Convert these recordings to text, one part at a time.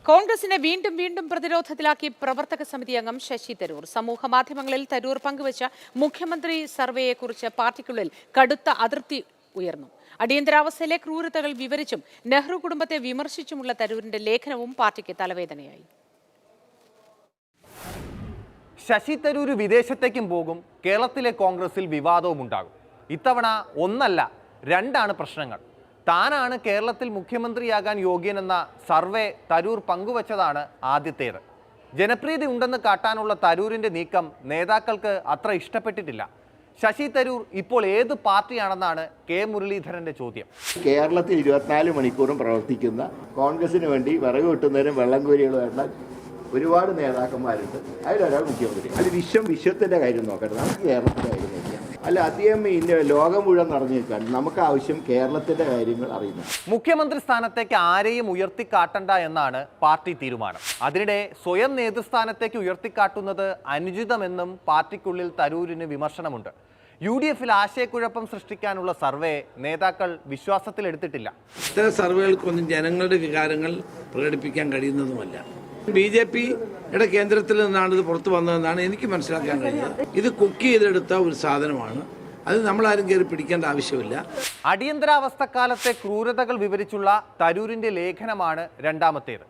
കോൺഗ്രസിനെ വീണ്ടും വീണ്ടും പ്രതിരോധത്തിലാക്കി പ്രവർത്തക സമിതി അംഗം ശശി തരൂർ. സമൂഹ മാധ്യമങ്ങളിൽ തരൂർ പങ്കുവച്ച മുഖ്യമന്ത്രി സർവേയെക്കുറിച്ച് പാർട്ടിക്കുള്ളിൽ കടുത്ത അതൃപ്തി ഉയർന്നു. അടിയന്തരാവസ്ഥയിലെ ക്രൂരതകൾ വിവരിച്ചും നെഹ്റു കുടുംബത്തെ വിമർശിച്ചുമുള്ള തരൂരിന്റെ ലേഖനവും പാർട്ടിക്ക് തലവേദനയായി. ശശി തരൂർ വിദേശത്തേക്കും പോകും, കേരളത്തിലെ കോൺഗ്രസിൽ വിവാദവും ഉണ്ടാകും. ഇത്തവണ ഒന്നല്ല രണ്ടാണ് പ്രശ്നങ്ങൾ. താനാണ് കേരളത്തിൽ മുഖ്യമന്ത്രിയാകാൻ യോഗ്യനെന്ന സർവേ തരൂർ പങ്കുവച്ചതാണ് ആദ്യത്തേത്. ജനപ്രീതി ഉണ്ടെന്ന് കാട്ടാനുള്ള തരൂരിന്റെ നീക്കം നേതാക്കൾക്ക് അത്ര ഇഷ്ടപ്പെട്ടിട്ടില്ല. ശശി തരൂർ ഇപ്പോൾ ഏത് പാർട്ടിയാണെന്നാണ് കെ മുരളീധരന്റെ ചോദ്യം. കേരളത്തിൽ 24 മണിക്കൂറും പ്രവർത്തിക്കുന്ന കോൺഗ്രസിന് വേണ്ടി വിറക് കിട്ടുന്നതിനും വെള്ളം കോരികളുമായിട്ടുള്ള ഒരുപാട് നേതാക്കന്മാരുണ്ട്. അതിലൊരാൾ മുഖ്യമന്ത്രി. അത് വിശ്വത്തിന്റെ കാര്യം നോക്കട്ടെ, നമുക്ക് കേരളത്തിന്റെ കാര്യം നോക്കാം. അല്ല, അദ്ദേഹം ലോകം മുഴുവൻ നടന്നു നിൽക്കാൻ നമുക്ക് ആവശ്യം കേരളത്തിന്റെ കാര്യങ്ങൾ അറിയുന്നു. മുഖ്യമന്ത്രി സ്ഥാനത്തേക്ക് ആരെയും ഉയർത്തിക്കാട്ടണ്ട എന്നാണ് പാർട്ടി തീരുമാനം. അതിനിടെ സ്വയം നേതൃസ്ഥാനത്തേക്ക് ഉയർത്തിക്കാട്ടുന്നത് അനുചിതമെന്നും പാർട്ടിക്കുള്ളിൽ തരൂരിന് വിമർശനമുണ്ട്. UDF-ൽ ആശയക്കുഴപ്പം സൃഷ്ടിക്കാനുള്ള സർവേ നേതാക്കൾ വിശ്വാസത്തിലെടുത്തിട്ടില്ല. ഇത്തരം സർവേകൾക്കൊന്നും ജനങ്ങളുടെ വികാരങ്ങൾ പ്രകടിപ്പിക്കാൻ കഴിയുന്നതുമല്ല. BJP-യുടെ കേന്ദ്രത്തിൽ നിന്നാണ് ഇത് പുറത്തു വന്നതെന്നാണ് എനിക്ക് മനസ്സിലാക്കാൻ കഴിയുന്നത്. ഇത് കുക്ക് ചെയ്തെടുത്ത ഒരു സാധനമാണ്. അത് നമ്മളാരും കയറി പിടിക്കേണ്ട ആവശ്യമില്ല. അടിയന്തരാവസ്ഥക്കാലത്തെ ക്രൂരതകൾ വിവരിച്ചുള്ള തരൂരിന്റെ ലേഖനമാണ് രണ്ടാമത്തേത്.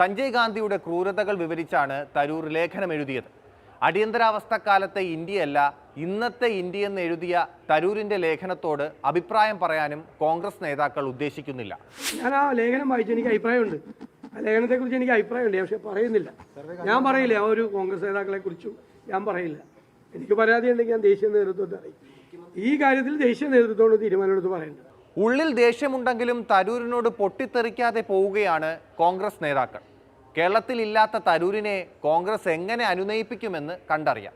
സഞ്ജയ് ഗാന്ധിയുടെ ക്രൂരതകൾ വിവരിച്ചാണ് തരൂർ ലേഖനം എഴുതിയത്. അടിയന്തരാവസ്ഥക്കാലത്തെ ഇന്ത്യയല്ല ഇന്നത്തെ ഇന്ത്യ എന്ന് എഴുതിയ തരൂരിന്റെ ലേഖനത്തോട് അഭിപ്രായം പറയാനും കോൺഗ്രസ് നേതാക്കൾ ഉദ്ദേശിക്കുന്നില്ല. ഞാൻ ആ ലേഖനം വായിച്ചു, എനിക്ക് അഭിപ്രായമുണ്ട്. ആ ലേഖനത്തെക്കുറിച്ച് എനിക്ക് അഭിപ്രായമുണ്ട്, പക്ഷെ പറയുന്നില്ല. ഞാൻ പറയില്ല, ആ ഒരു കോൺഗ്രസ് നേതാക്കളെ കുറിച്ചും ഞാൻ പറയില്ല. എനിക്ക് പരാതി ഉണ്ടെങ്കിൽ ഞാൻ ദേശീയ നേതൃത്വത്തെ അറിയിക്കും. ഈ കാര്യത്തിൽ ദേശീയ നേതൃത്വത്തോട് തീരുമാനമെടുത്ത് പറയുന്നത്. ഉള്ളിൽ ദേഷ്യമുണ്ടെങ്കിലും തരൂരിനോട് പൊട്ടിത്തെറിക്കാതെ പോവുകയാണ് കോൺഗ്രസ് നേതാക്കൾ. കേരളത്തിൽ ഇല്ലാത്ത തരൂരിനെ കോൺഗ്രസ് എങ്ങനെ അനുനയിപ്പിക്കുമെന്ന് കണ്ടറിയാം.